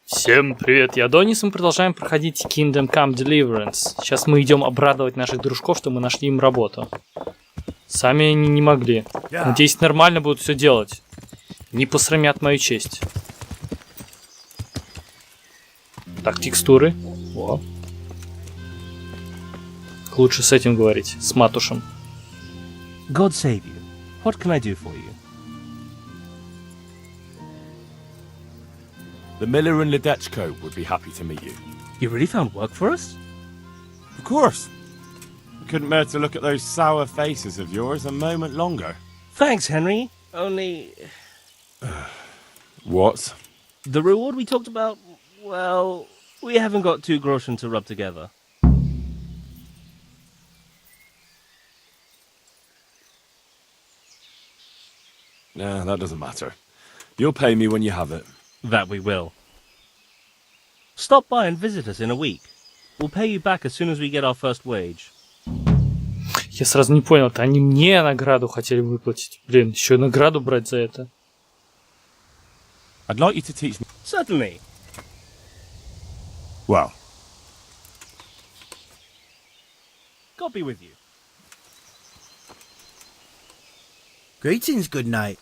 Всем привет, я Донис, мы продолжаем проходить Come Deliverance. Сейчас мы идем обрадовать наших дружков, что мы нашли им работу. Сами они не могли. Надеюсь, нормально будут все делать. Не посрамят мою честь. Так, текстуры. О. Лучше с этим говорить, с матушем. God save you. What can I do for you? The miller and Ledechko would be happy to meet you. You really found work for us? Of course. I couldn't bear to look at those sour faces of yours a moment longer. Thanks, Henry. Only... What? The reward we talked about, well, we haven't got 2 groschen to rub together. Nah, that doesn't matter. You'll pay me when you have it. That we will. Stop by and visit us in a week. We'll pay you back as soon as we get our first wage. Я сразу не понял-то, они мне награду хотели выплатить. Блин, еще и награду брать за это. I'd like you to teach me... Certainly. Well. God be with you. Greetings, good night.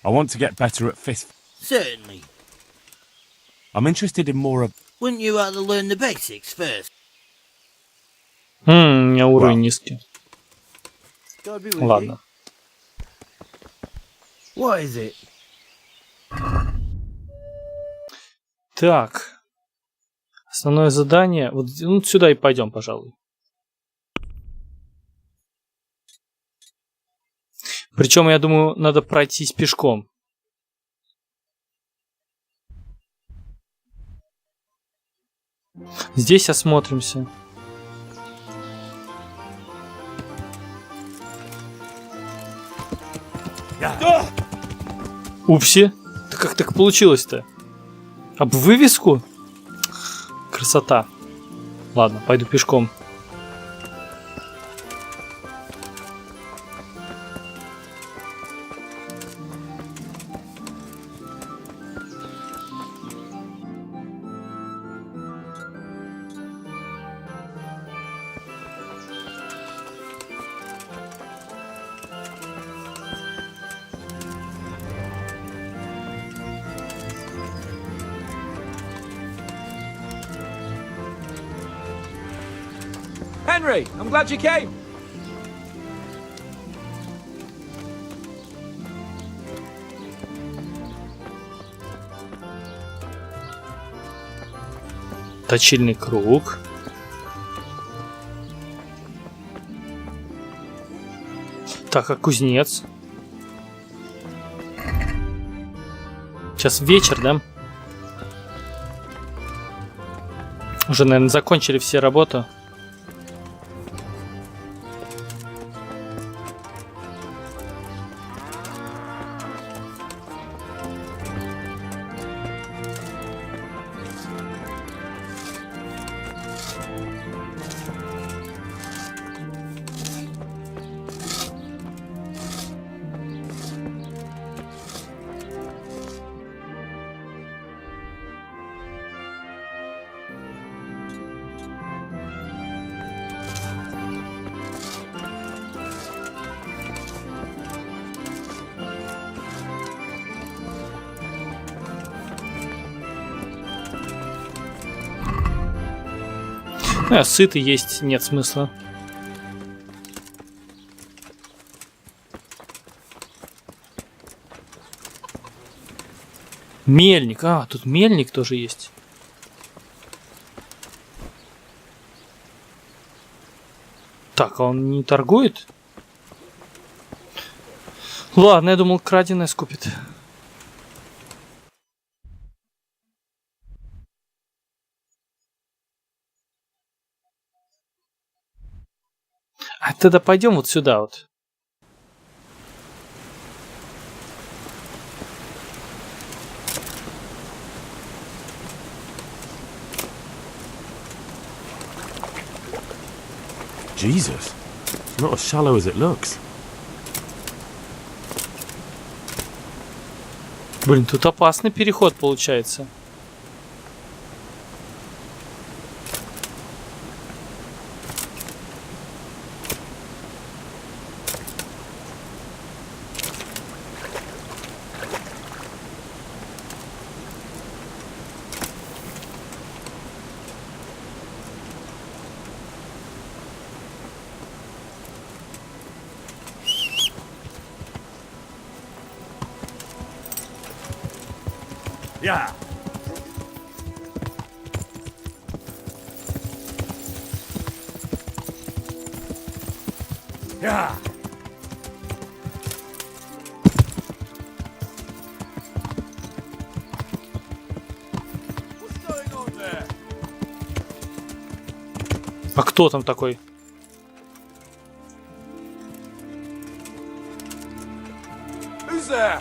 I want to get better at fist... Certainly. I'm interested in more of... Wouldn't you rather learn the basics first? У меня уровень низкий. God be with Ладно. you. What is it? Так. Основное задание. Вот ну, сюда и пойдем, пожалуй. Причем, я думаю, надо пройтись пешком. Здесь осмотримся. Упси. Да как так получилось-то? Об вывеску? Красота. Ладно, пойду пешком. Henry, I'm glad you came. Точильный круг. Так, а кузнец? Сейчас вечер, да? Уже, наверное, закончили все работы. Ну, сытый есть, нет смысла. Мельник. А, тут мельник тоже есть. Так, а он не торгует? Ладно, я думал, краденое скупит. А тогда пойдем вот сюда вот. Jesus, it's not as shallow as it looks. Блин, тут опасный переход получается. Yeah. Yeah. What's going on there? А кто там такой? Who's there?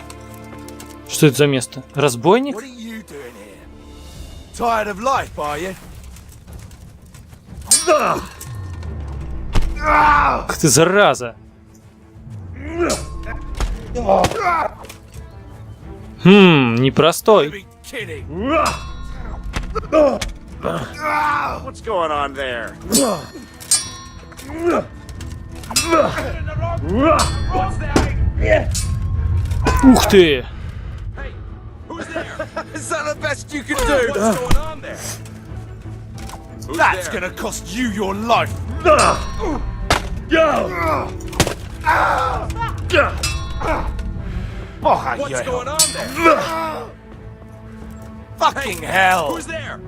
Что это за место? Разбойник? What are you doing here? Tired of life, are you? Ах ты, зараза! Непростой. Be kidding. What's going on there? Ух ты! Is that the best you can do? What's going on there? That's gonna cost you your life. What's going on there? Fucking hell! Who's there?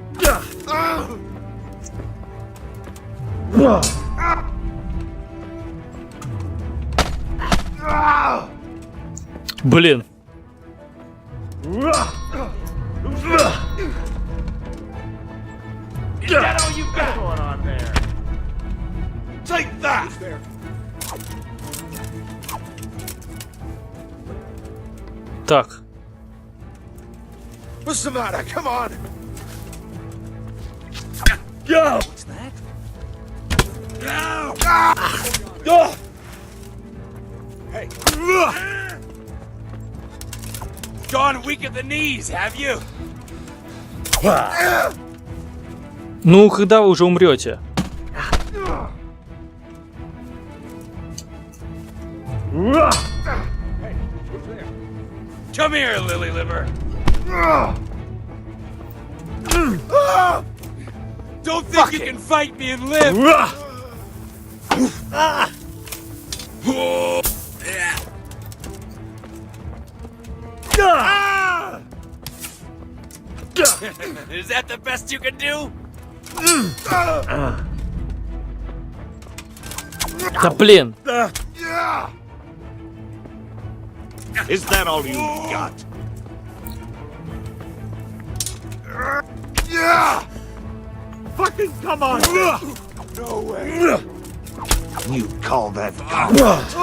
Блин. Is that all you've got going on there? Take that! Так. What's the matter? Come on! Go! What's that? No! Hey! Gone weak at the knees, have you? Ну, когда вы уже умрете? Come here, lily liver. Don't think you can fight me and live. Is that the best you can do? Да блин. Is that all you got? Fucking come on! No way! You call that combat?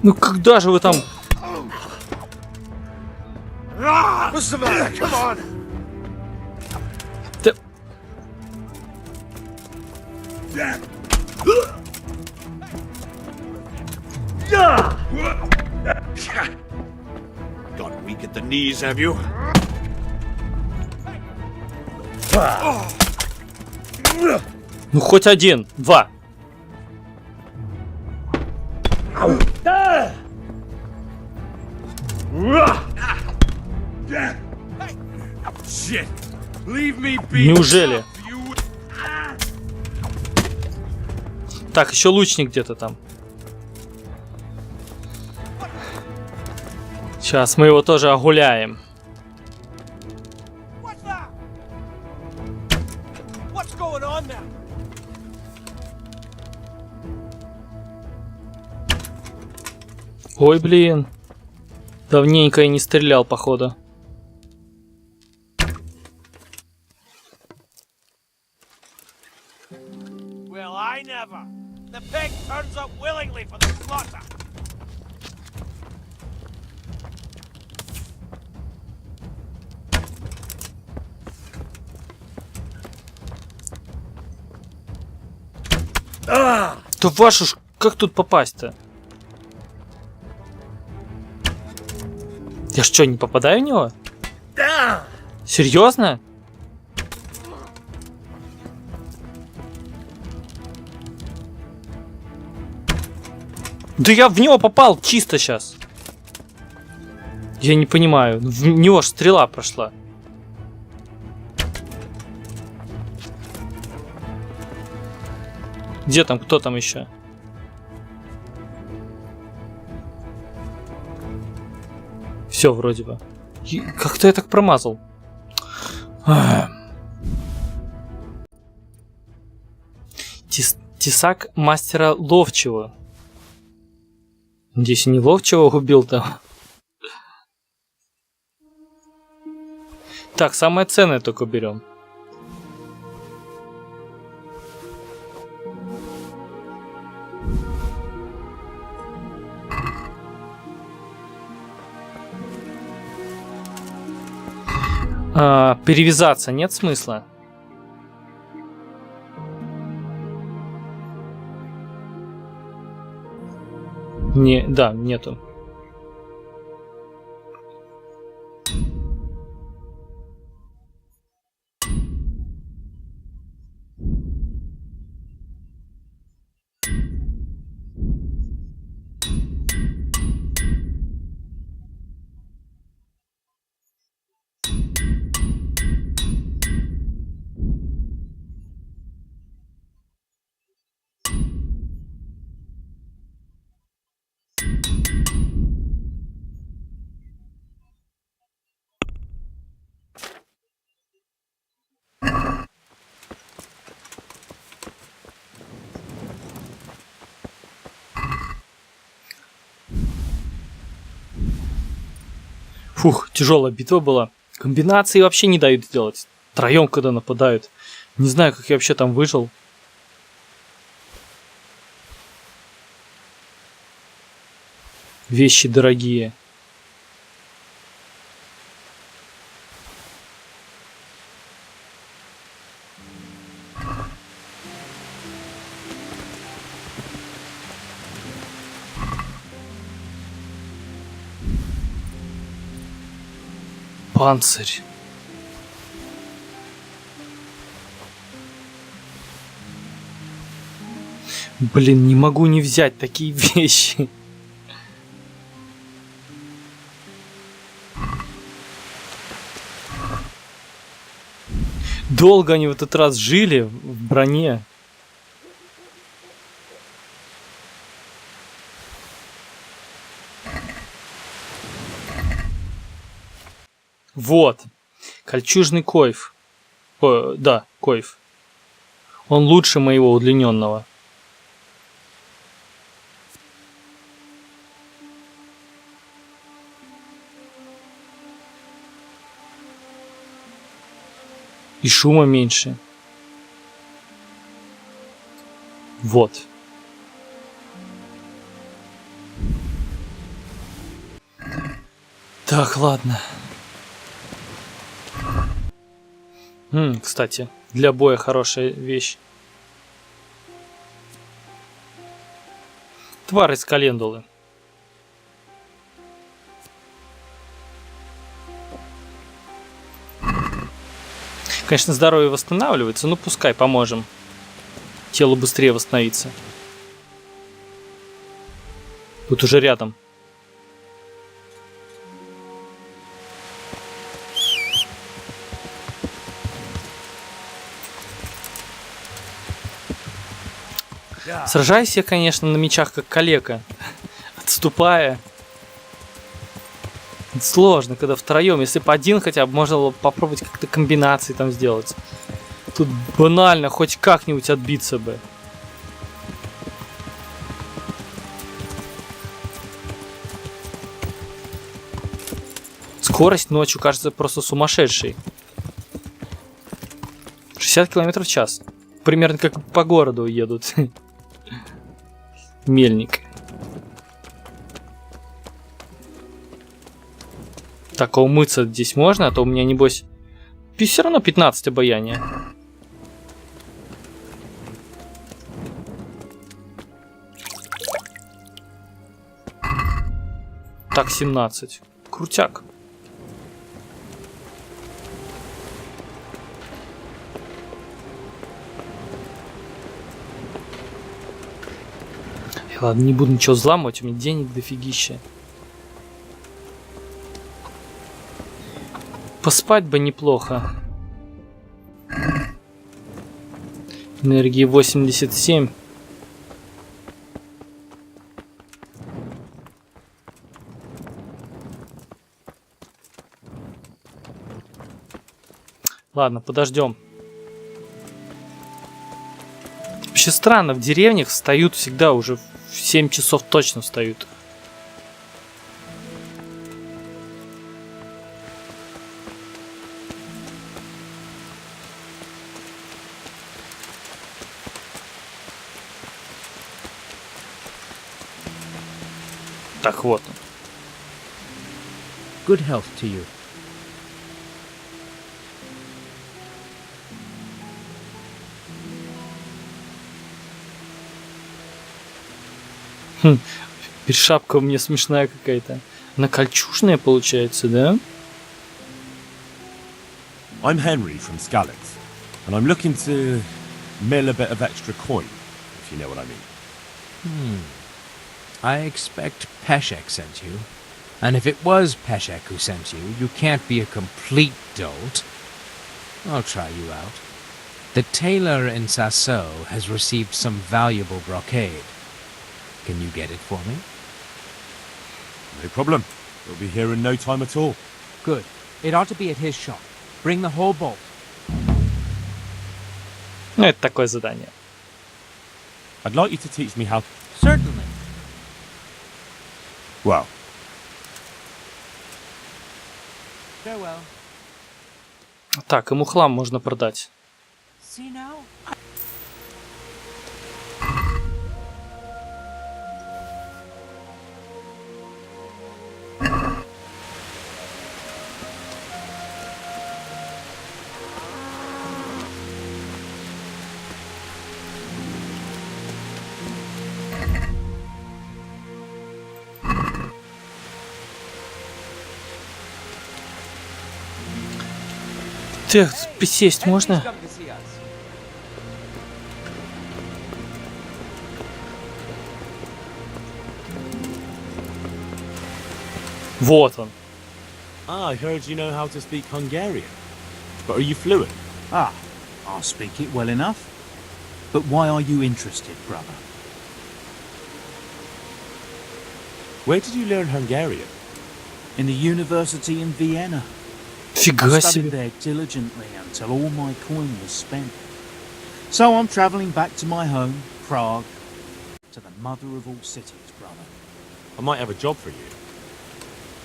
Ну когда же вы там? What's the matter? Come on! Да... Got weak at the knees, have you? Ну хоть один, два. Shit! Leave me be. Неужели? Так, еще лучник где-то там. Сейчас мы его тоже огуляем. What's going on now? Ой, блин. Давненько я не стрелял, походу. Well, I never. The pig turns up willingly for the slaughter. Да вашу ж, как тут попасть-то? Я что, не попадаю в него? Серьезно? Да я в него попал чисто сейчас. Я не понимаю. В него ж стрела прошла. Где там? Кто там еще? Все, вроде бы. Как-то я так промазал. Тесак мастера ловчего. Надеюсь, не ловчего убил там. Так, самое ценное только берем. Перевязаться нет смысла. Не, да, нету. Фух, тяжелая битва была. Комбинации вообще не дают сделать. Втроем, когда нападают. Не знаю, как я вообще там выжил. Вещи дорогие. Панцирь. Блин, не могу не взять такие вещи. Долго они в этот раз жили в броне. Вот. Кольчужный койф. Да, койф. Он лучше моего удлиненного. И шума меньше. Вот. Так, ладно. Кстати, для боя хорошая вещь. Твар из календулы. Конечно, здоровье восстанавливается, но пускай поможем. Телу быстрее восстановиться. Тут уже рядом. Сражаюсь я, конечно, на мечах как калека, отступая. Это сложно, когда втроем. Если бы один хотя бы, можно было попробовать как-то комбинации там сделать. Тут банально, хоть как-нибудь отбиться бы. Скорость ночью кажется просто сумасшедшей. 60 км в час. Примерно как по городу едут. Мельник. Так, а умыться здесь можно? А то у меня, небось, все равно 15 обаяния. Так, 17. Крутяк. Ладно, не буду ничего взламывать, у меня денег дофигища. Поспать бы неплохо. Энергии 87. Ладно, подождем. Вообще странно, в деревнях встают всегда уже в 7 часов точно встают. Так вот. Good health to you. Теперь шапка у меня смешная какая-то. Она кольчужная получается, да? I'm Henry from Skalitz, and I'm looking to mill a bit of extra coin, if you know what I mean. I expect Peshek sent you. And if it was Peshek who sent you, you can't be a complete dolt. I'll try you out. The tailor in Sasso has received some valuable brocade. Can you get it for me? No problem. We'll be here in no time at all. Good. It ought to be at his shop. Bring the whole bolt. Ну, это такое задание. I'd like you to teach me how... Certainly. Well, Farewell. Так, ему хлам можно продать. See now? Так, присесть можно? Come to see us. Вот он. I heard you know how to speak Hungarian. But are you fluent? Ah, I'll speak it well enough. But why are you interested, brother? Where did you learn Hungarian? In the university in Vienna. I Фига studied себе. there diligently until all my coin was spent. So I'm travelling back to my home, Prague, to the mother of all cities, brother. I might have a job for you.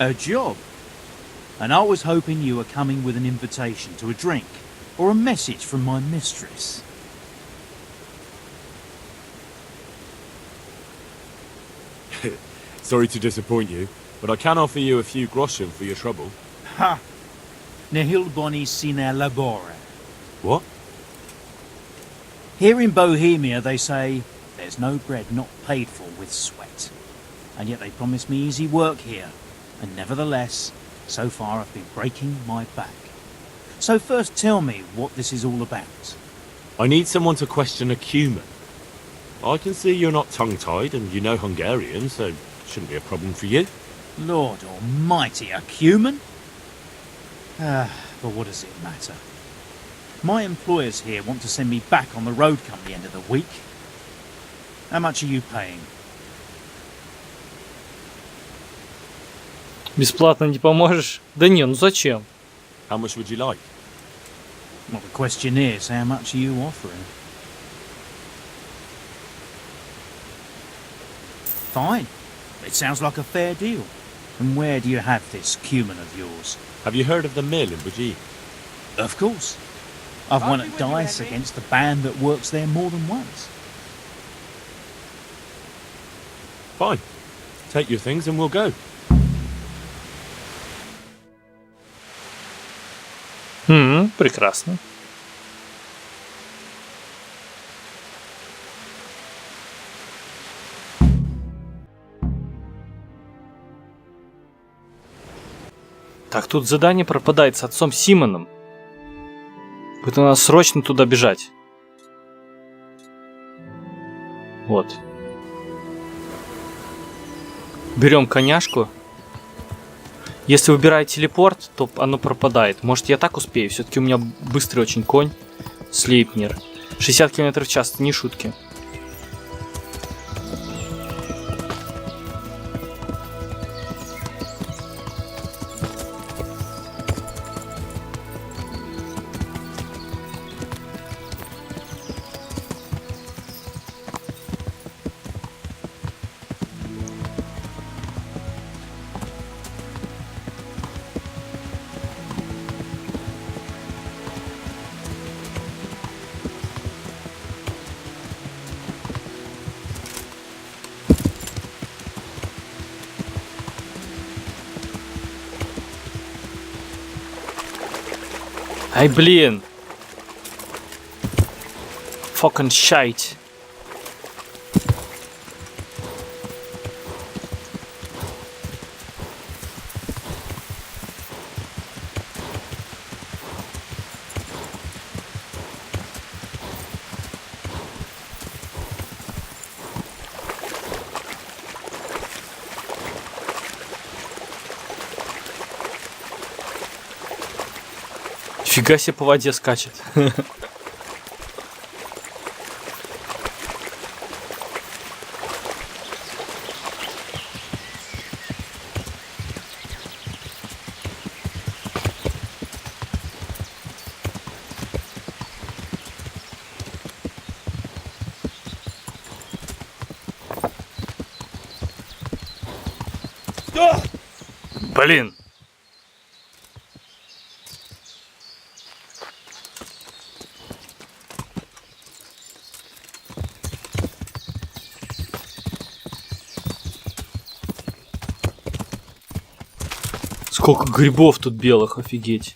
A job? And I was hoping you were coming with an invitation to a drink, or a message from my mistress. Sorry to disappoint you, but I can offer you a few groschen for your trouble. Ha! Nihil boni sine labore. What? Here in Bohemia they say, there's no bread not paid for with sweat. And yet they promise me easy work here. And nevertheless, so far I've been breaking my back. So first tell me what this is all about. I need someone to question a cumin. I can see you're not tongue-tied and you know Hungarian, so shouldn't be a problem for you. Lord almighty, a cumin? But what does it matter? My employers here want to send me back on the road come the end of the week. How much are you paying? Бесплатно не поможешь? Да не, ну зачем? How much would you like? Well, the question is, how much are you offering? Fine. It sounds like a fair deal. And where do you have this cumin of yours? Have you heard of the mill in Bogey? Of course. I've won at dice against the band that works there more than once. Fine. Take your things and we'll go. Прекрасно. Так, тут задание пропадает с отцом Симоном. Поэтому надо срочно туда бежать. Вот. Берем коняшку. Если выбираю телепорт, то оно пропадает. Может, я так успею? Все-таки у меня быстрый очень конь. Слейпнер. 60 км в час, это не шутки. Ай, блин. Fucking shite. Фига себе по воде скачет. Блин. Сколько грибов тут белых, офигеть.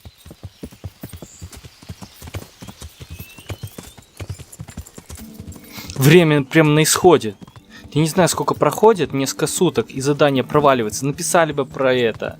Время прям на исходе. Я не знаю, сколько проходит, несколько суток, и задание проваливается. Написали бы про это.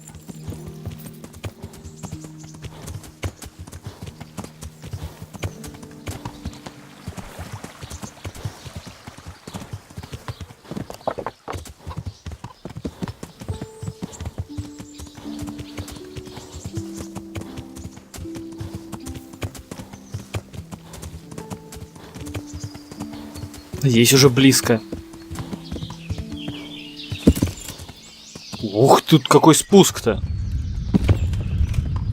Здесь уже близко. Ух, тут какой спуск-то.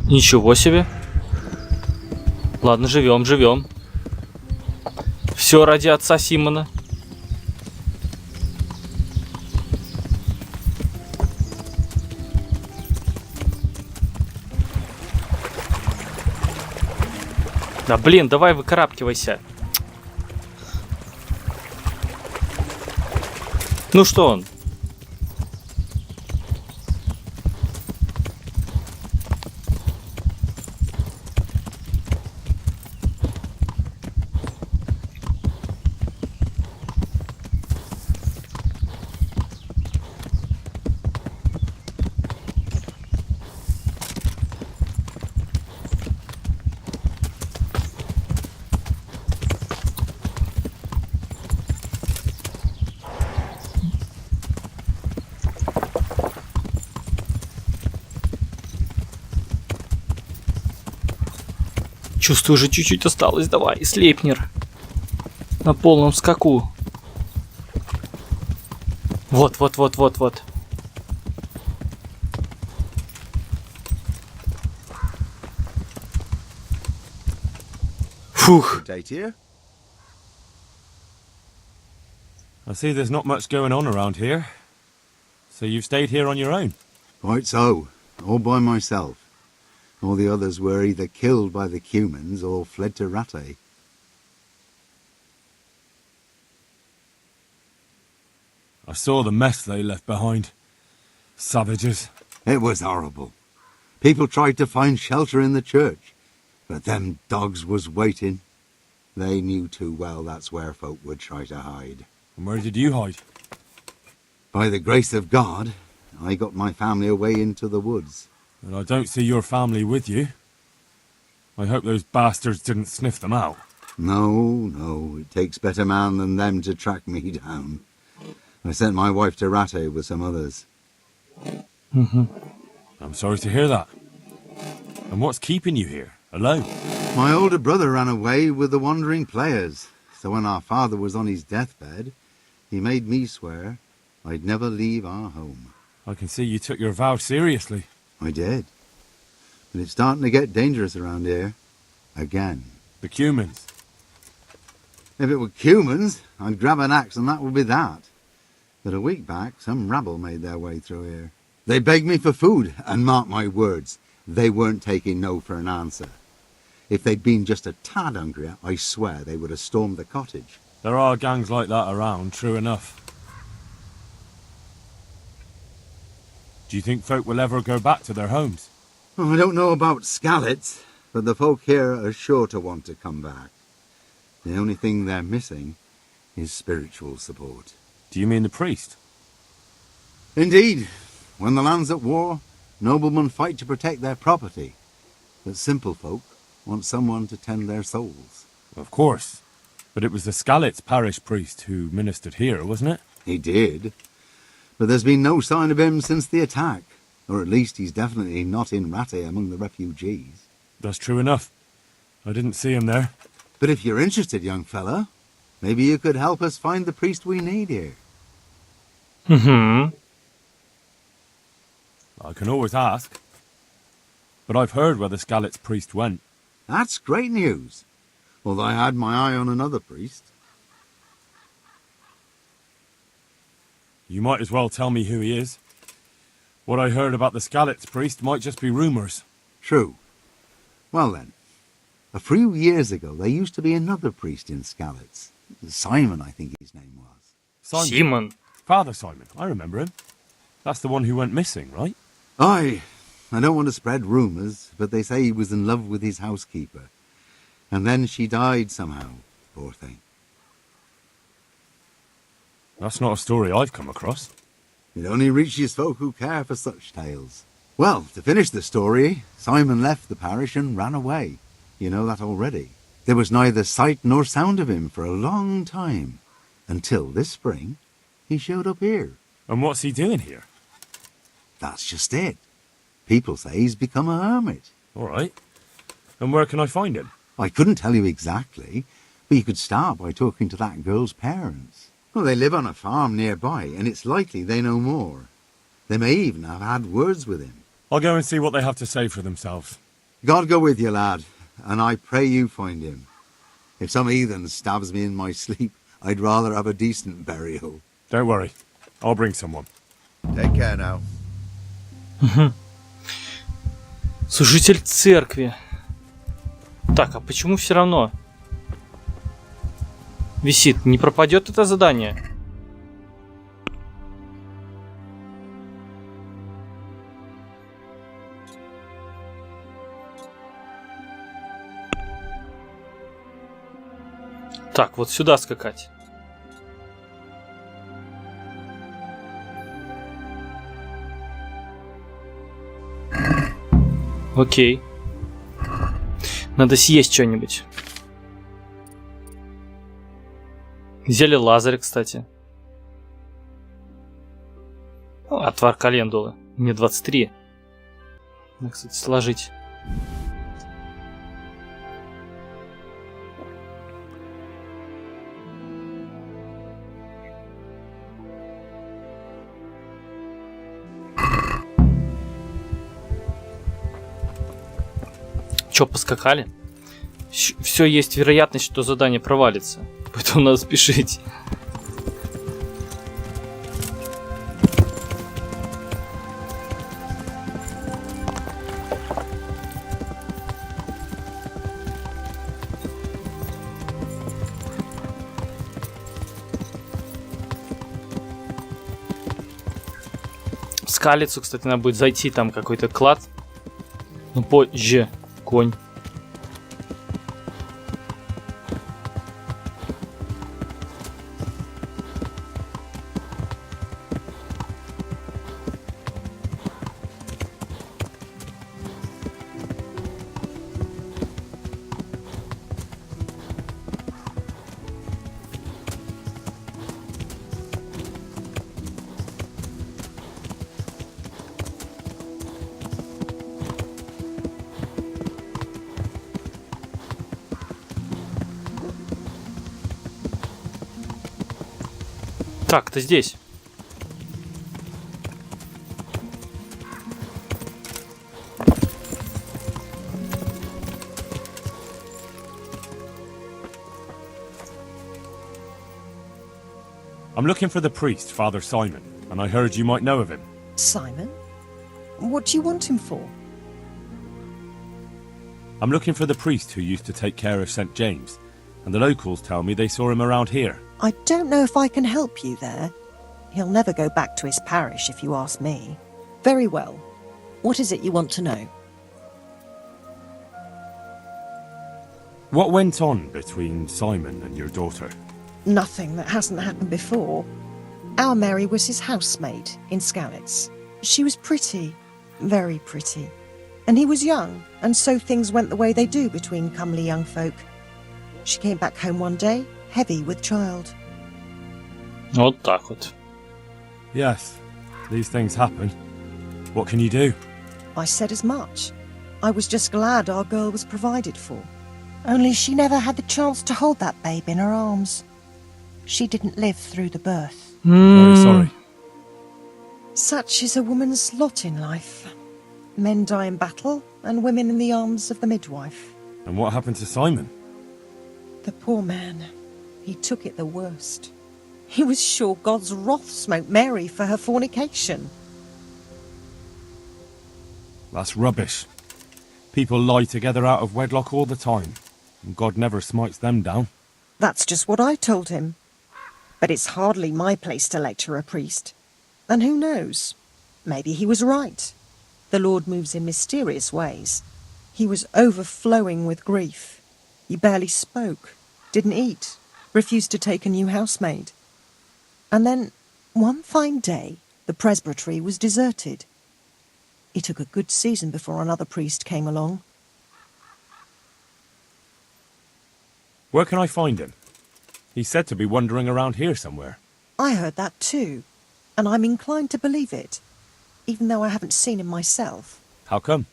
Ничего себе. Ладно, живем, живем. Все ради отца Симона. Да блин, давай выкарабкивайся. Ну что он? Чувствую, уже чуть-чуть осталось. Давай, слейпнер. На полном скаку. Вот. Фух. I see there's not much going on around here. So you've stayed here on your own? Quite so. All by myself. All the others were either killed by the Cumans or fled to Rattay. I saw the mess they left behind. Savages. It was horrible. People tried to find shelter in the church, but them dogs was waiting. They knew too well that's where folk would try to hide. And where did you hide? By the grace of God, I got my family away into the woods. And I don't see your family with you. I hope those bastards didn't sniff them out. No, it takes better man than them to track me down. I sent my wife to Rattay with some others. I'm sorry to hear that. And what's keeping you here, alone? My older brother ran away with the wandering players, so when our father was on his deathbed, he made me swear I'd never leave our home. I can see you took your vow seriously. I did. But it's starting to get dangerous around here. Again. The Cumans. If it were Cumans, I'd grab an axe and that would be that. But a week back, some rabble made their way through here. They begged me for food, and mark my words, they weren't taking no for an answer. If they'd been just a tad hungrier, I swear they would have stormed the cottage. There are gangs like that around, true enough. Do you think folk will ever go back to their homes? Oh, I don't know about Skallets, but the folk here are sure to want to come back. The only thing they're missing is spiritual support. Do you mean the priest? Indeed. When the land's at war, noblemen fight to protect their property. But simple folk want someone to tend their souls. Of course. But it was the Skallets parish priest who ministered here, wasn't it? He did. But there's been no sign of him since the attack. Or at least he's definitely not in Rattay among the refugees. That's true enough. I didn't see him there. But if you're interested, young fella, maybe you could help us find the priest we need here. I can always ask. But I've heard where the Skallets priest went. That's great news. Although I had my eye on another priest. You might as well tell me who he is. What I heard about the Skallets priest might just be rumours. True. Well then, a few years ago there used to be another priest in Skallets. Simon, I think his name was. Simon. Father Simon, I remember him. That's the one who went missing, right? Aye. I don't want to spread rumours, but they say he was in love with his housekeeper. And then she died somehow, poor thing. That's not a story I've come across. It only reaches folk who care for such tales. Well, to finish the story, Simon left the parish and ran away. You know that already. There was neither sight nor sound of him for a long time. Until this spring, he showed up here. And what's he doing here? That's just it. People say he's become a hermit. All right. And where can I find him? I couldn't tell you exactly, but you could start by talking to that girl's parents. Well, they live on a farm nearby, and it's likely they know more. They may even have had words with him. I'll go and see what they have to say for themselves. God go with you, lad, and I pray you find him. If some heathen stabs me in my sleep, I'd rather have a decent burial. Don't worry. I'll bring someone. Take care now. Служитель церкви. Так, а почему все равно висит? Не пропадет это задание? Так, вот сюда скакать. Окей. Надо съесть что-нибудь. Зелье Лазаря, кстати. Отвар календулы. Мне 23. Надо, кстати, сложить. Чё, поскакали? Все есть вероятность, что задание провалится. Поэтому надо спешить. В Скалицу, кстати, надо будет зайти, там какой-то клад. Ну, позже. Конь. Так, ты здесь. I'm looking for the priest, Father Simon, and I heard you might know of him. Simon? What do you want him for? I'm looking for the priest who used to take care of St. James, and the locals tell me they saw him around here. I don't know if I can help you there. He'll never go back to his parish, if you ask me. Very well. What is it you want to know? What went on between Simon and your daughter? Nothing that hasn't happened before. Our Mary was his housemaid in Skalitz. She was pretty, very pretty. And he was young, and so things went the way they do between comely young folk. She came back home one day, heavy with child. Вот так вот. Yes, these things happen. What can you do? I said as much. I was just glad our girl was provided for. Only she never had the chance to hold that babe in her arms. She didn't live through the birth. Very sorry. Such is a woman's lot in life. Men die in battle, and women in the arms of the midwife. And what happened to Simon? The poor man. He took it the worst. He was sure God's wrath smote Mary for her fornication. That's rubbish. People lie together out of wedlock all the time, and God never smites them down. That's just what I told him. But it's hardly my place to lecture a priest. And who knows? Maybe he was right. The Lord moves in mysterious ways. He was overflowing with grief. He barely spoke, didn't eat, refused to take a new housemaid. And then, one fine day, the presbytery was deserted. It took a good season before another priest came along. Where can I find him? He's said to be wandering around here somewhere. I heard that too, and I'm inclined to believe it, even though I haven't seen him myself. How come?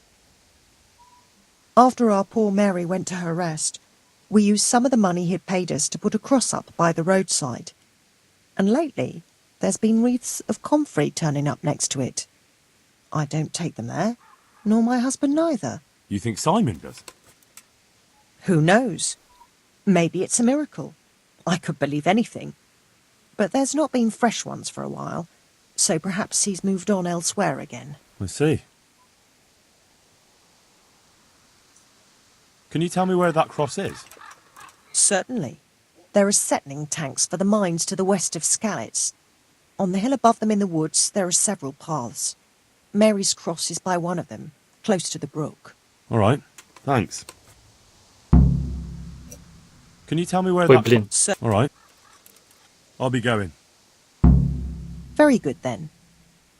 After our poor Mary went to her rest, we used some of the money he'd paid us to put a cross up by the roadside. And lately, there's been wreaths of comfrey turning up next to it. I don't take them there, nor my husband neither. You think Simon does? Who knows? Maybe it's a miracle. I could believe anything. But there's not been fresh ones for a while, so perhaps he's moved on elsewhere again. I see. Can you tell me where that cross is? Certainly. There are settling tanks for the mines to the west of Skalitz. On the hill above them in the woods, there are several paths. Mary's cross is by one of them, close to the brook. All right, thanks. Can you tell me where Ой, that... блин. All right. I'll be going. Very good, then.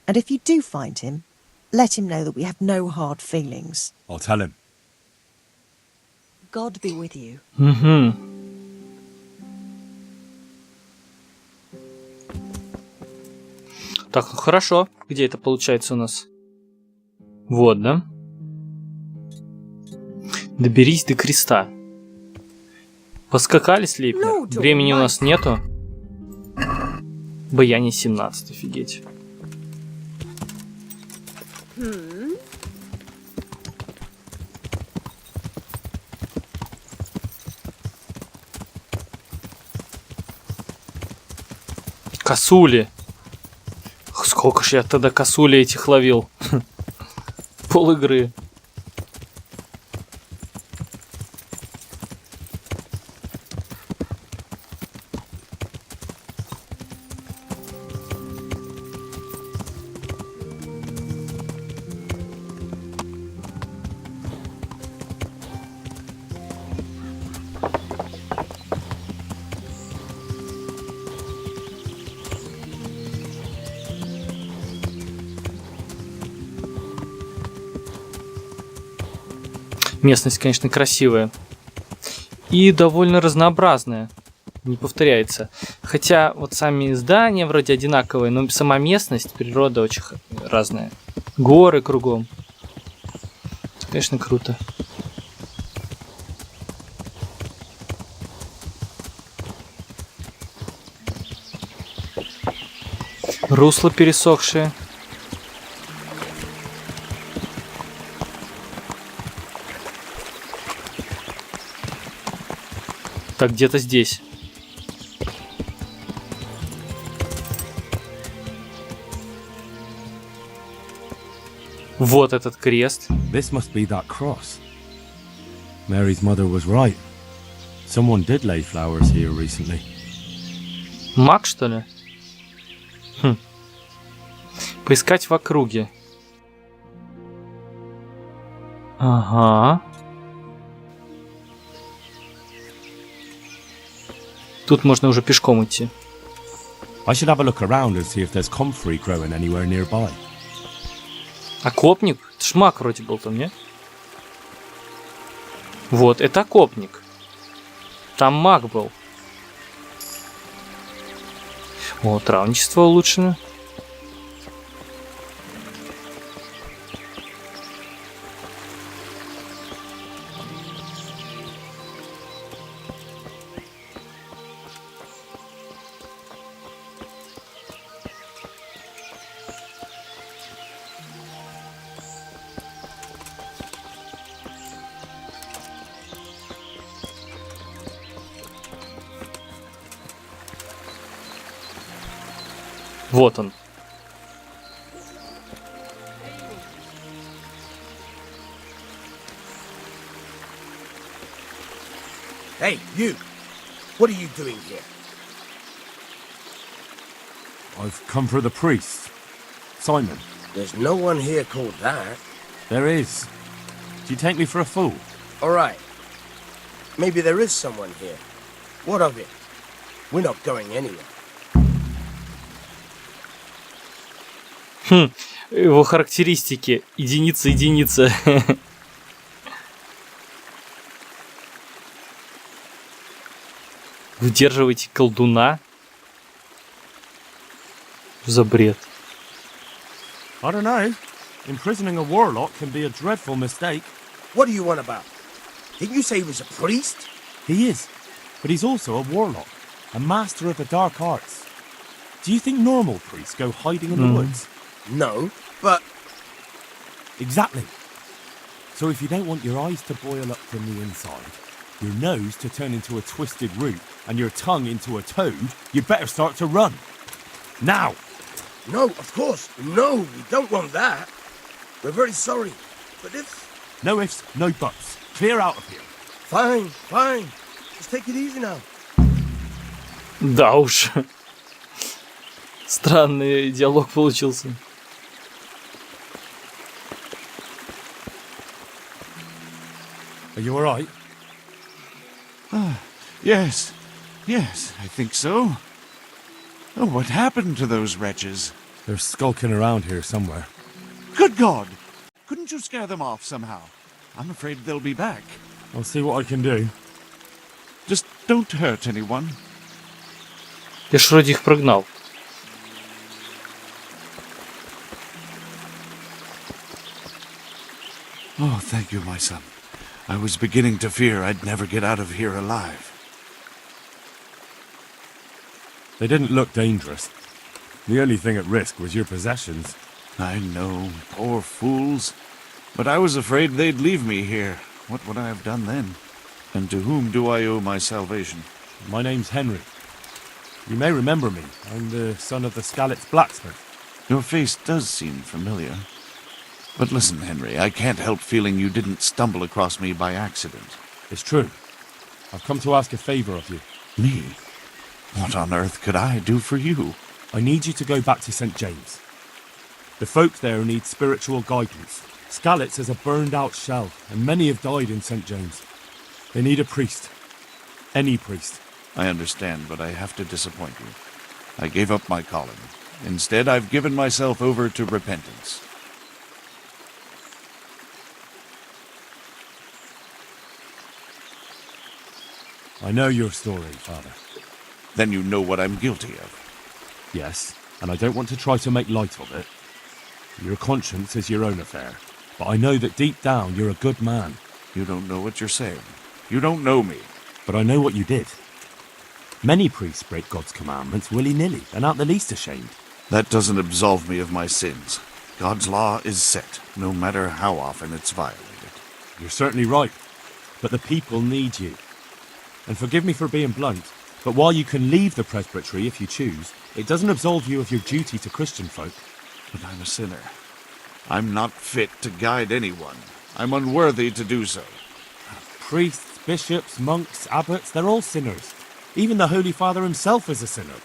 And if you do find him, let him know that we have no hard feelings. I'll tell him. God be with you. Угу. Так, ну хорошо. Где это получается у нас? Вот, да? Доберись до креста. Поскакали слепнер. Времени у нас нету. Баяне 17, офигеть. Косули. Сколько ж я тогда косули этих ловил. Пол игры. Местность, конечно, красивая. И довольно разнообразная. Не повторяется. Хотя вот сами здания вроде одинаковые, но сама местность, природа очень разная. Горы кругом. Это, конечно, круто. Русло пересохшее. Так, где-то здесь. Вот этот крест. This must be that cross. Mary's mother was right. Someone did lay flowers here recently. Маг, что ли? Хм. Поискать в округе. Ага. Тут можно уже пешком идти. I should have a look around and see if there's comfrey growing anywhere nearby. Окопник? Это ж маг вроде был там, не? Вот, это окопник. Там маг был. О, травничество улучшено. Вот он. Hey, you! What are you doing here? I've come for the priest. Simon. There's no one here called that. There is. Do you take me for a fool? All right. Maybe there is someone here. What of it? We're not going anywhere. Хм, его характеристики. Единица, единица. Удерживайте колдуна. За бред. I don't know. Imprisoning a warlock can be a dreadful mistake. What do you want about? Didn't you say he was a priest? He is. But he's also a warlock. A master of the dark arts. Do you think normal priests go hiding in the woods? No, but... Exactly. So if you don't want your eyes to boil up from the inside, your nose to turn into a twisted root, and your tongue into a toad, you'd better start to run. Now! No, of course. No, we don't want that. We're very sorry. But if... No ifs, no buts. Clear out of here. Fine, fine. Just take it easy now. Да уж. Странный диалог получился. Are you alright? Yes. Yes, I think so. Oh, what happened to those wretches? They're skulking around here somewhere. Good God! Couldn't you scare them off somehow? I'm afraid they'll be back. I'll see what I can do. Just don't hurt anyone. Я ж вроде их прогнал. Oh, thank you, my son. I was beginning to fear I'd never get out of here alive. They didn't look dangerous. The only thing at risk was your possessions. I know, poor fools. But I was afraid they'd leave me here. What would I have done then? And to whom do I owe my salvation? My name's Henry. You may remember me. I'm the son of the Scalit's blacksmith. Your face does seem familiar. But listen, Henry, I can't help feeling you didn't stumble across me by accident. It's true. I've come to ask a favor of you. Me? What on earth could I do for you? I need you to go back to St. James. The folk there need spiritual guidance. Scalit's is a burned-out shell, and many have died in St. James. They need a priest. Any priest. I understand, but I have to disappoint you. I gave up my calling. Instead, I've given myself over to repentance. I know your story, Father. Then you know what I'm guilty of. Yes, and I don't want to try to make light of it. Your conscience is your own affair, but I know that deep down you're a good man. You don't know what you're saying. You don't know me. But I know what you did. Many priests break God's commandments willy-nilly and aren't the least ashamed. That doesn't absolve me of my sins. God's law is set, no matter how often it's violated. You're certainly right. But the people need you. And forgive me for being blunt, but while you can leave the presbytery if you choose, it doesn't absolve you of your duty to Christian folk. But I'm a sinner. I'm not fit to guide anyone. I'm unworthy to do so. Priests, bishops, monks, abbots, they're all sinners. Even the Holy Father himself is a sinner.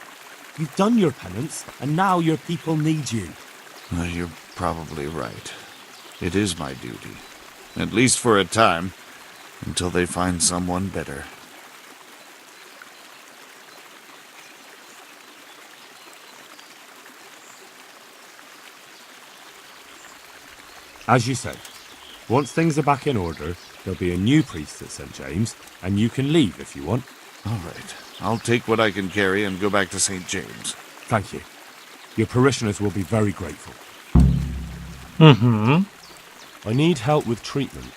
You've done your penance, and now your people need you. You're probably right. It is my duty. At least for a time, until they find someone better. As you said, once things are back in order, there'll be a new priest at St. James, and you can leave if you want. All right. I'll take what I can carry and go back to St. James. Thank you. Your parishioners will be very grateful. Угу. I need help with treatment.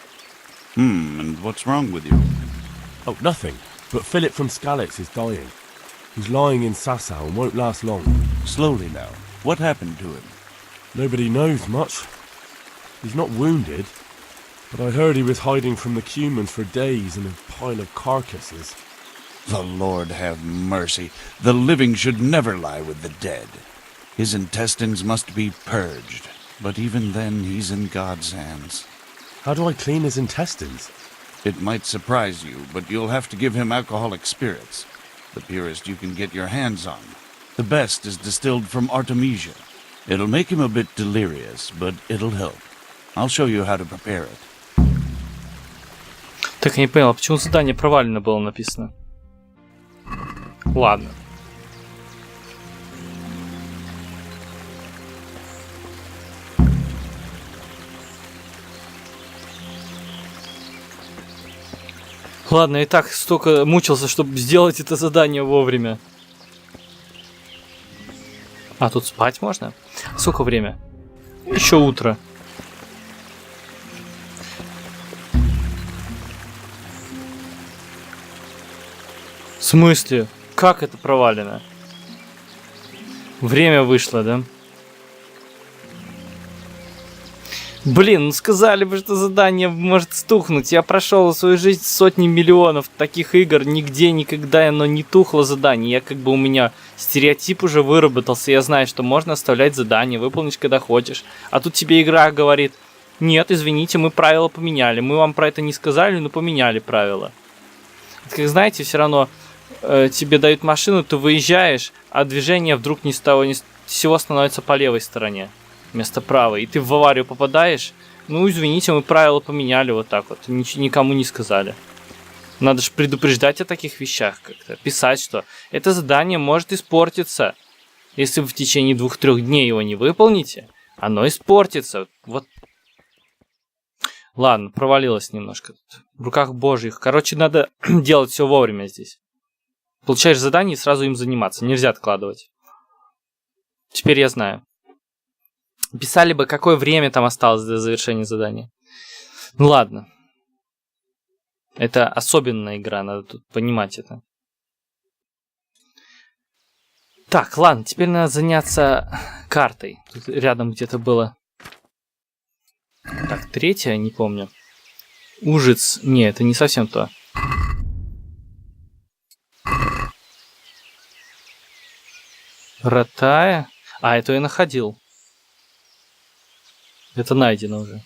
And what's wrong with you? Oh, nothing. But Philip from Skalitz is dying. He's lying in Sasau and won't last long. Slowly now. What happened to him? Nobody knows much. He's not wounded, but I heard he was hiding from the Cumans for days in a pile of carcasses. The Lord have mercy. The living should never lie with the dead. His intestines must be purged, but even then he's in God's hands. How do I clean his intestines? It might surprise you, but you'll have to give him alcoholic spirits. The purest you can get your hands on. The best is distilled from Artemisia. It'll make him a bit delirious, but it'll help. I'll show you how to prepare it. Так, я не понял, почему задание провалено было написано? Ладно. Ладно, и так столько мучился, чтобы сделать это задание вовремя. А, тут спать можно? Сколько время? Еще утро. В смысле? Как это провалено? Время вышло, да? Блин, ну сказали бы, что задание может стухнуть. Я прошел свою жизнь сотни миллионов таких игр. Нигде, никогда оно не тухло задание. Я как бы у меня стереотип уже выработался. Я знаю, что можно оставлять задание, выполнить когда хочешь. А тут тебе игра говорит: нет, извините, мы правила поменяли. Мы вам про это не сказали, но поменяли правила. Это, как знаете, все равно тебе дают машину, ты выезжаешь, а движение вдруг ни с того ни с сего становится по левой стороне вместо правой, и ты в аварию попадаешь. Ну, извините, мы правила поменяли вот так вот, никому не сказали. Надо же предупреждать о таких вещах как-то, писать, что это задание может испортиться. Если вы в течение 2-3 дней его не выполните, оно испортится. Вот. Ладно, провалилось немножко тут. В руках Божьих. Короче, надо делать все вовремя здесь. Получаешь задание и сразу им заниматься. Нельзя откладывать. Теперь я знаю. Писали бы, какое время там осталось до завершения задания. Ну ладно. Это особенная игра, надо тут понимать это. Так, ладно, теперь надо заняться картой. Тут рядом где-то было... Так, 3-я, не помню. Ужиц. Не, это не совсем то. Ротая. А, эту я находил. Это найдено уже.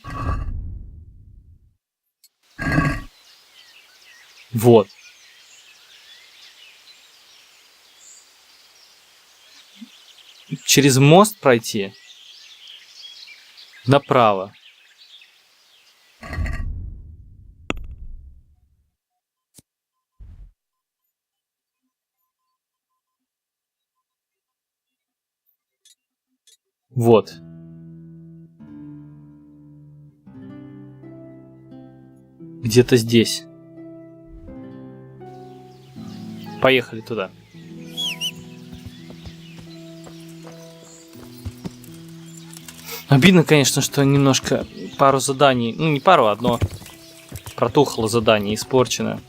Вот. Через мост пройти. Направо. Вот. Где-то здесь. Поехали туда. Обидно, конечно, что немножко пару заданий, ну не пару, одно протухло задание, испорчено.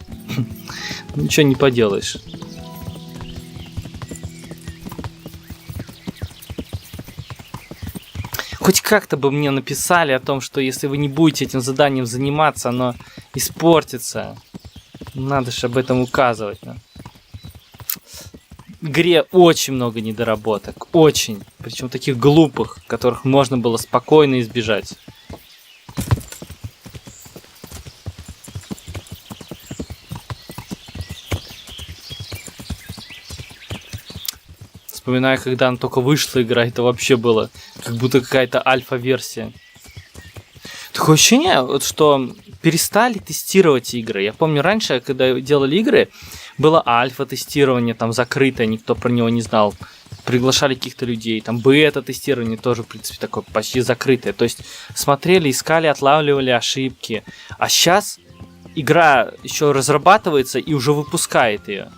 Ничего не поделаешь. хоть как-то бы мне написали о том, что если вы не будете этим заданием заниматься, оно испортится. Надо же об этом указывать. Да? В игре очень много недоработок. Очень. Причем таких глупых, которых можно было спокойно избежать. Вспоминаю, когда она только вышла игра, это вообще было как будто какая-то альфа-версия. Такое ощущение, вот, что перестали тестировать игры. Я помню раньше, когда делали игры, было альфа-тестирование, там закрытое, никто про него не знал. Приглашали каких-то людей, там бета-тестирование тоже, в принципе, такое почти закрытое. То есть смотрели, искали, отлавливали ошибки. А сейчас игра еще разрабатывается и уже выпускает ее.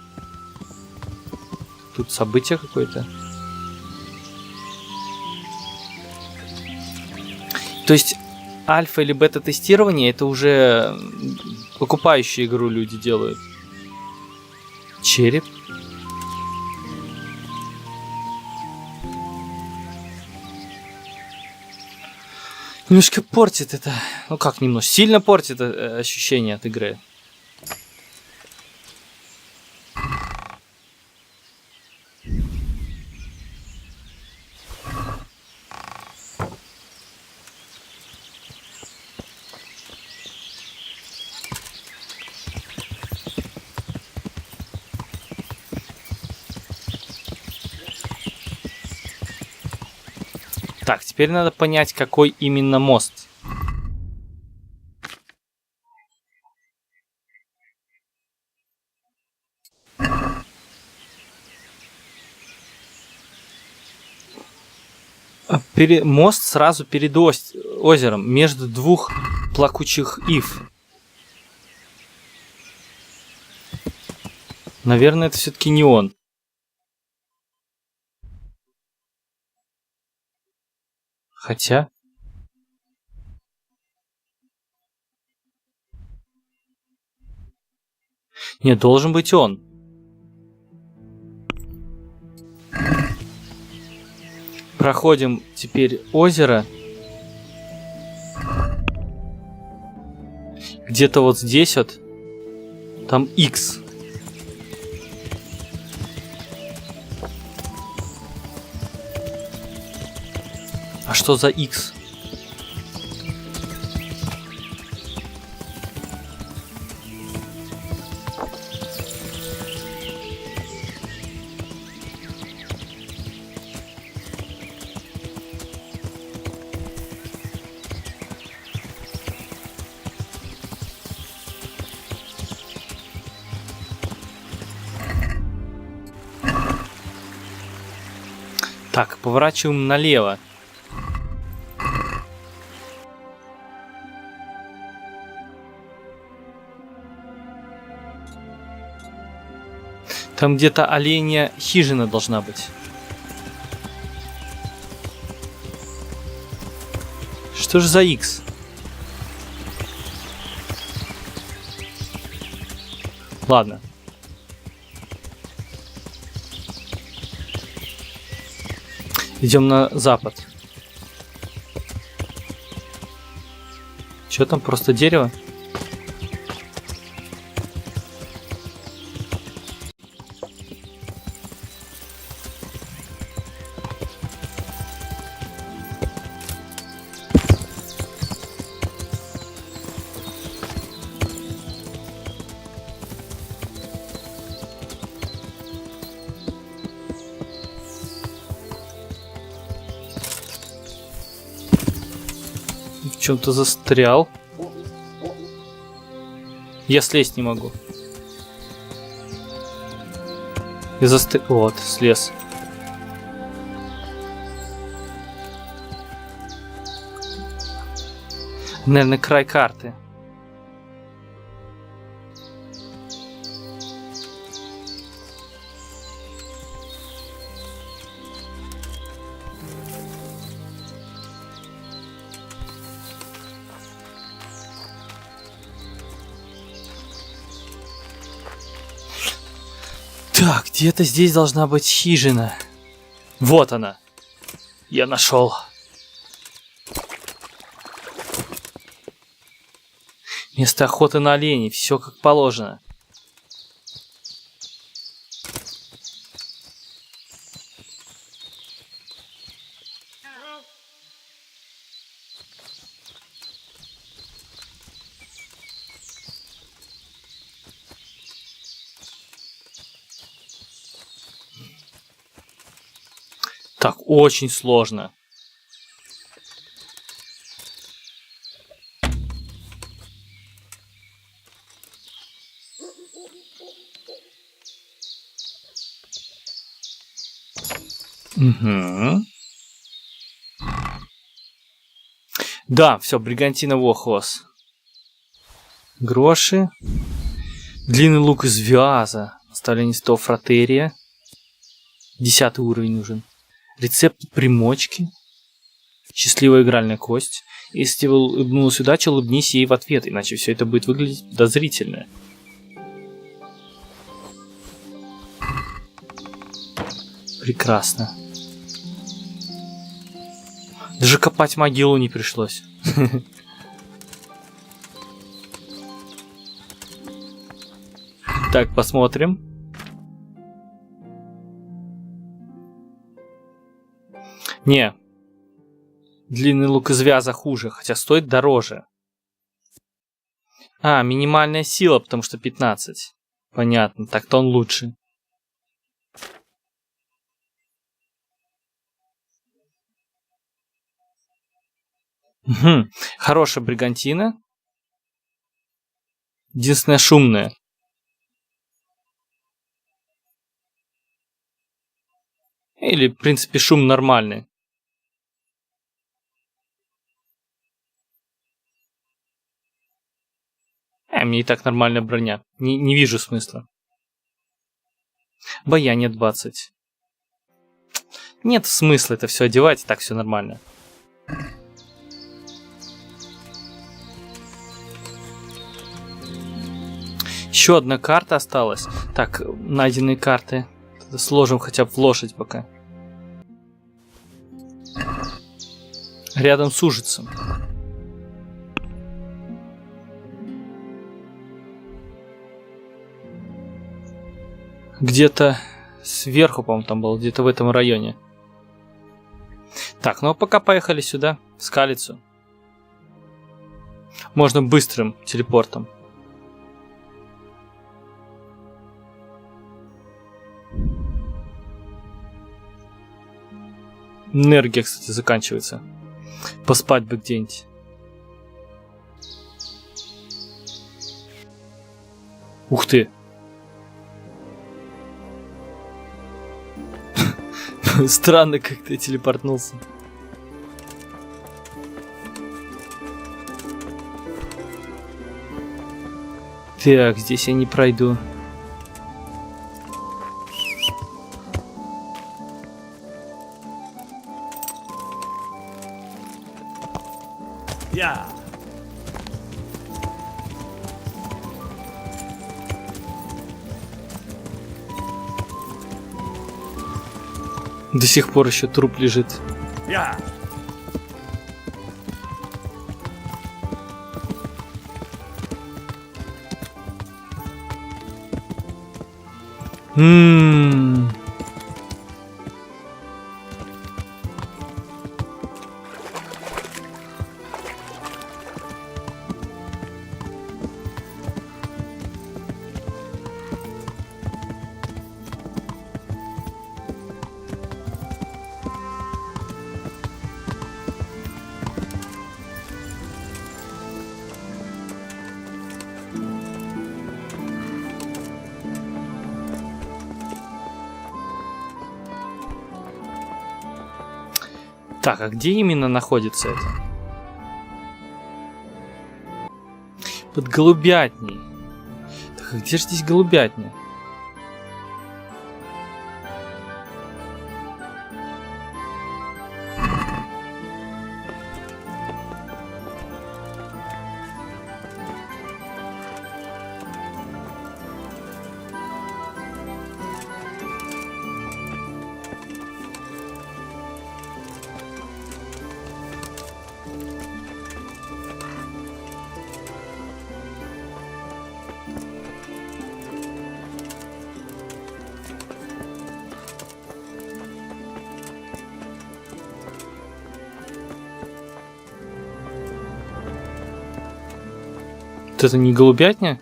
Тут событие какое-то. То есть альфа или бета-тестирование это уже покупающие игру люди делают. Череп. Немножко портит это. Ну как немножко? Сильно портит ощущение от игры. Так, теперь надо понять, какой именно мост. Мост сразу перед озером, между двух плакучих ив. Наверное, это все-таки не он. Хотя... Нет, должен быть он. Проходим теперь озеро. Где-то вот здесь вот. Там X. А что за X? Так, поворачиваем налево. Там где-то оленья хижина должна быть. Что же за X? Ладно. Идем на запад. Что там, просто дерево? В чем-то застрял. Я слезть не могу. Я застрял. Вот, слез. Наверное, край карты. Так, где-то здесь должна быть хижина. Вот она. Я нашел. Место охоты на оленей. Все как положено. Так, очень сложно. Угу. Да, все, бригантина Вохвос. Гроши. Длинный лук из вяза. Оставление 100 фратерия. 10 уровень нужен. Рецепт примочки. Счастливая игральная кость. Если тебе улыбнулась удача, улыбнись ей в ответ, иначе все это будет выглядеть подозрительно. Прекрасно. Даже копать могилу не пришлось. Так, посмотрим. Не. Длинный лук из вяза хуже, хотя стоит дороже. А, минимальная сила, потому что 15. Понятно, так-то он лучше. Угу. Хорошая бригантина. Единственная шумная. Или, в принципе, шум нормальный. Мне и так нормальная броня. Не вижу смысла. Баяние 20. Нет смысла это все одевать, и так все нормально. Еще одна карта осталась. Так, найденные карты. Сложим хотя бы в лошадь пока. Рядом с ужицем. Где-то сверху, по-моему, там был. Где-то в этом районе. Так, ну а пока поехали сюда, в Скалицу. Можно быстрым телепортом. Энергия, кстати, заканчивается. Поспать бы где-нибудь. Ух ты! Странно, как ты телепортнулся. Так, здесь я не пройду. Yeah. До сих пор еще труп лежит. Yeah. Так, а где именно находится это? Под голубятней. Так, а где же здесь голубятня? Вот это не голубятня?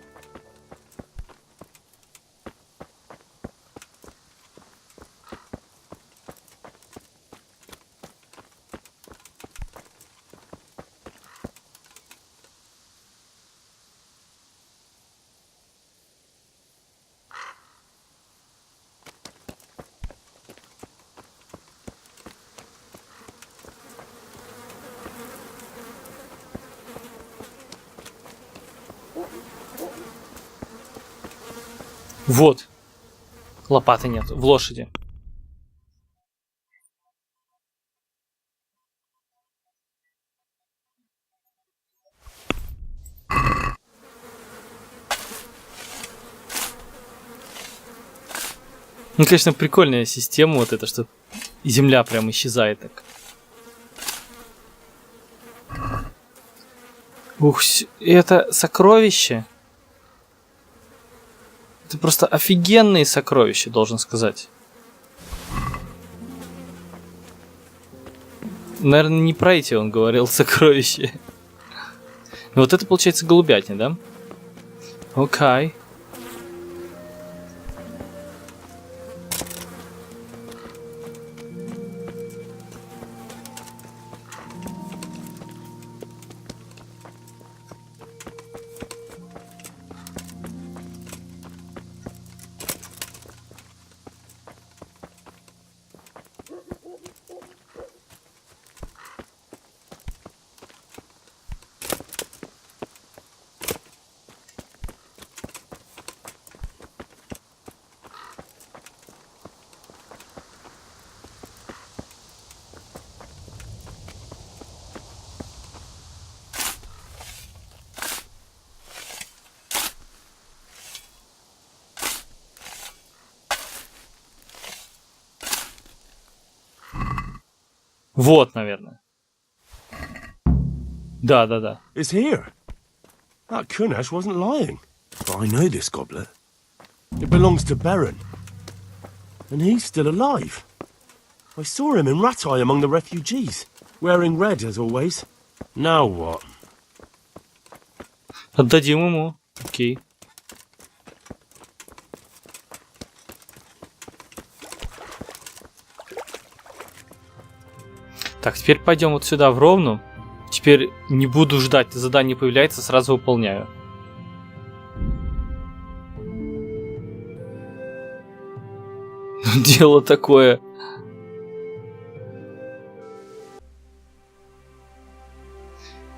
Вот. Лопаты нет. В лошади. Ну, конечно, прикольная система вот эта, что земля прям исчезает так. Ух, это сокровище. Это просто офигенные сокровища, должен сказать. Наверное, не про эти он говорил сокровища. Вот это получается голубятня, да? Окей. Вот, наверное. Да. It's here. That Kunash wasn't lying. I know this goblet. It belongs to Baron. And he's still alive. I saw him in Ratai among the refugees, wearing red as always. Now what? Отдадим ему. Окей. Так, теперь пойдем вот сюда в ровну. Теперь не буду ждать, задание появляется, сразу выполняю. Дело такое.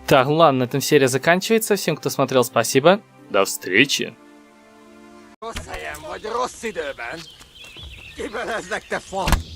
Так, ладно, на этом серия заканчивается. Всем, кто смотрел, спасибо. До встречи. Rossz helyen vagy, rossz időben. Kibelezlek, te fasz!